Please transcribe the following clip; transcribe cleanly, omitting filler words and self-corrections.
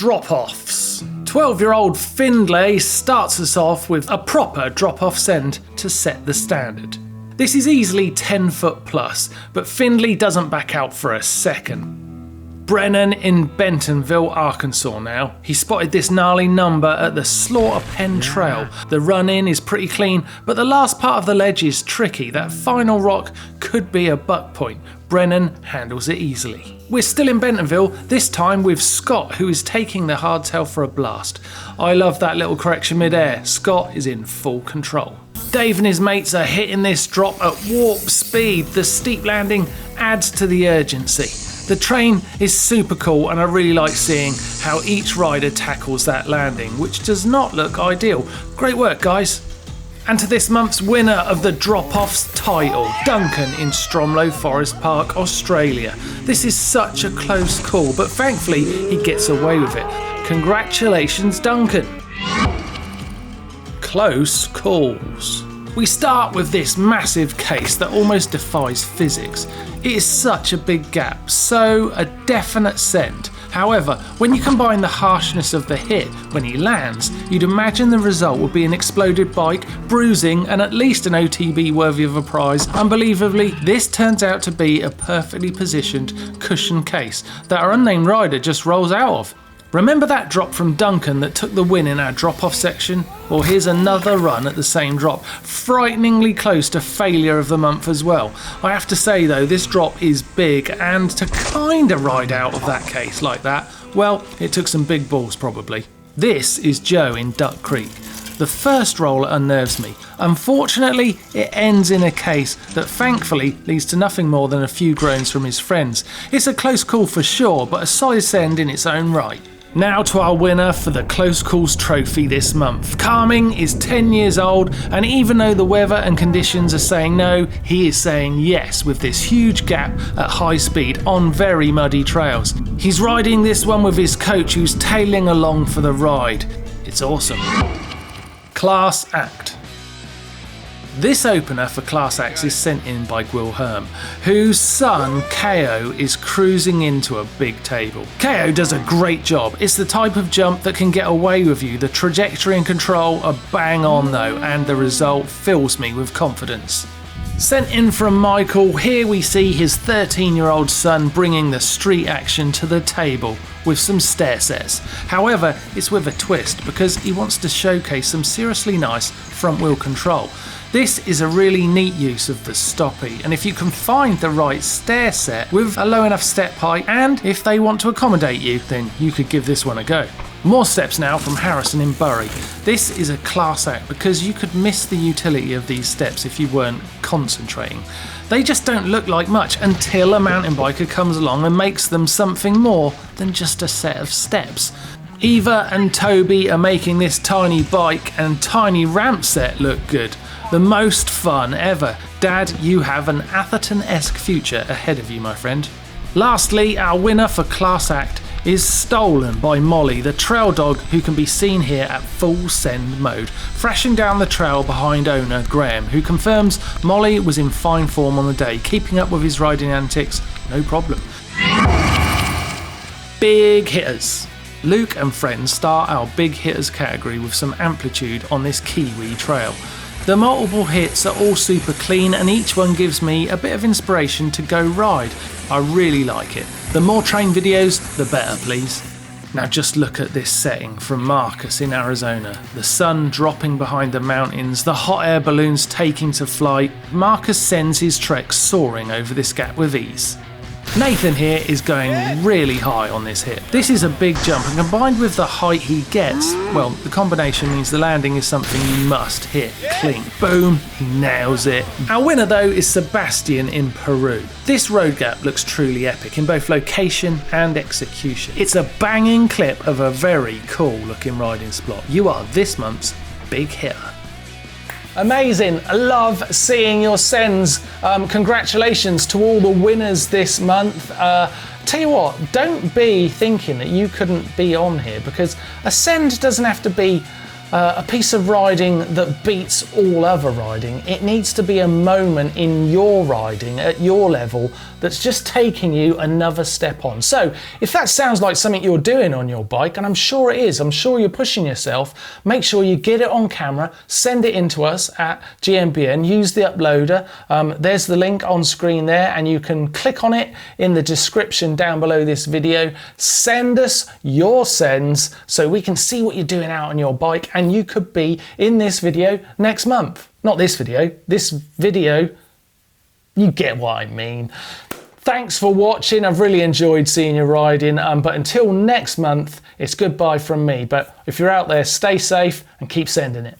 Dropoffs. 12-year-old Findlay starts us off with a proper drop-off send to set the standard. This is easily 10 foot plus, but Findlay doesn't back out for a second. Brennan in Bentonville, Arkansas now. He spotted this gnarly number at the Slaughter Pen Trail. The run-in is pretty clean, but the last part of the ledge is tricky. That final rock could be a buck point. Brennan handles it easily. We're still in Bentonville, this time with Scott, who is taking the hardtail for a blast. I love that little correction mid-air. Scott is in full control. Dave and his mates are hitting this drop at warp speed. The steep landing adds to the urgency. The train is super cool, and I really like seeing how each rider tackles that landing, which does not look ideal. Great work, guys. And to this month's winner of the Dropoffs title, Duncan in Stromlo Forest Park, Australia. This is such a close call, but thankfully he gets away with it. Congratulations, Duncan. Close calls. We start with this massive case that almost defies physics. It is such a big gap, so a definite send. However, when you combine the harshness of the hit when he lands, you'd imagine the result would be an exploded bike, bruising, and at least an OTB worthy of a prize. Unbelievably, this turns out to be a perfectly positioned cushion case that our unnamed rider just rolls out of. Remember that drop from Duncan that took the win in our drop-off section? Well, here's another run at the same drop, frighteningly close to failure of the month as well. I have to say though, this drop is big, and to kinda ride out of that case like that, well, it took some big balls probably. This is Joe in Duck Creek. The first roll unnerves me. Unfortunately, it ends in a case that thankfully leads to nothing more than a few groans from his friends. It's a close call for sure, but a size send in its own right. Now to our winner for the Close Calls trophy this month. Carming is 10 years old, and even though the weather and conditions are saying no, he is saying yes with this huge gap at high speed on very muddy trails. He's riding this one with his coach, who's tailing along for the ride. It's awesome. Class Act. This opener for Class Acts is sent in by Gwil Herm, whose son KO is cruising into a big table. KO does a great job. It's the type of jump that can get away with you. The trajectory and control are bang on though, and the result fills me with confidence. Sent in from Michael, here we see his 13-year-old son bringing the street action to the table with some stair sets. However, it's with a twist because he wants to showcase some seriously nice front wheel control. This is a really neat use of the stoppie, and if you can find the right stair set with a low enough step height, and if they want to accommodate you, then you could give this one a go. More steps now from Harrison in Bury. This is a class act because you could miss the utility of these steps if you weren't concentrating. They just don't look like much until a mountain biker comes along and makes them something more than just a set of steps. Eva and Toby are making this tiny bike and tiny ramp set look good. The most fun ever. Dad, you have an Atherton-esque future ahead of you, my friend. Lastly, our winner for Class Act is Stolen by Molly, the trail dog who can be seen here at full send mode, thrashing down the trail behind owner Graham, who confirms Molly was in fine form on the day, keeping up with his riding antics, no problem. Big hitters. Luke and friends start our big hitters category with some amplitude on this Kiwi trail. The multiple hits are all super clean, and each one gives me a bit of inspiration to go ride. I really like it. The more train videos, the better, please. Now just look at this setting from Marcus in Arizona. The sun dropping behind the mountains, the hot air balloons taking to flight. Marcus sends his trek soaring over this gap with ease. Nathan here is going really high on this hit. This is a big jump, and combined with the height he gets, well, the combination means the landing is something you must hit clean. Boom, he nails it. Our winner though is Sebastian in Peru. This road gap looks truly epic in both location and execution. It's a banging clip of a very cool looking riding spot. You are this month's big hitter. Amazing, I love seeing your sends. Congratulations to all the winners this month. Tell you what, don't be thinking that you couldn't be on here, because a send doesn't have to be a piece of riding that beats all other riding. It needs to be a moment in your riding at your level that's just taking you another step on. So if that sounds like something you're doing on your bike, and I'm sure it is, I'm sure you're pushing yourself, make sure you get it on camera, send it in to us at GMBN, use the uploader. There's the link on screen there, and you can click on it in the description down below this video. Send us your sends so we can see what you're doing out on your bike, and you could be in this video next month. Not this video, you get what I mean. Thanks for watching. I've really enjoyed seeing you riding, but until next month, it's goodbye from me. But if you're out there, stay safe and keep sending it.